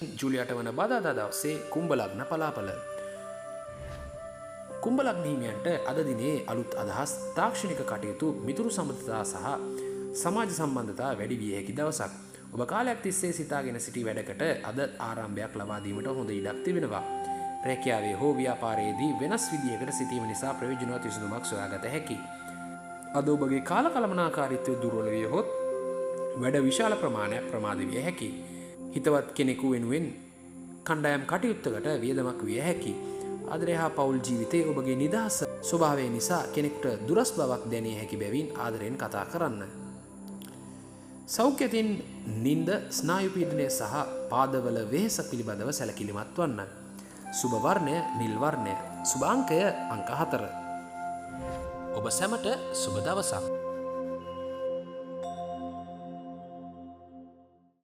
ජූලියට වන බදාදා දවසේ කුම්භ ලග්න පලාපල. කුම්භ ලග්න හිමියන්ට අද දිනේ අලුත් අදහස්, තාක්ෂණික කටයුතු, මිතුරු සම්බන්ධතා සහ සමාජ සම්බන්ධතා වැඩි විය හැකි දවසක්. ඔබ කාලයක් තිස්සේ සිතාගෙන සිටි වැඩකට අද ආරම්භයක් ලබා දීමට හොඳ ඉඩක් තිබෙනවා. රැකියාවේ හෝ ව්‍යාපාරයේදී වෙනස් විදියකට සිටීම නිසා ප්‍රයෝජනවත් විසඳුමක් සොයාගත හැකියි. අද ඔබගේ කාලකලමනාකාරීත්වය දුර්වල වියහොත් වැඩ විශාල ප්‍රමාණයක් ප්‍රමාද විය හැකියි. හිතවත් කෙනෙකු වෙනුවෙන් කණ්ඩායම් කටයුත්තකට වියදමක් විය හැකියි. ආදරය හා පවුල් ජීවිතයේ ඔබගේ නිදහස ස්වභාවය නිසා කෙනෙකුට දුරස් බවක් දැනිය හැකි බැවින් ආදරයෙන් කතා කරන්න. සෞඛ්‍යයෙන් නින්ද, ස්නායු පීඩනය සහ පාදවල වෙහෙස පිළිබඳව සැලකිලිමත් වන්න. සුබ වර්ණය නිල් වර්ණය. සුබ අංකය අංක 4. ඔබ සැමට සුබ දවසක්.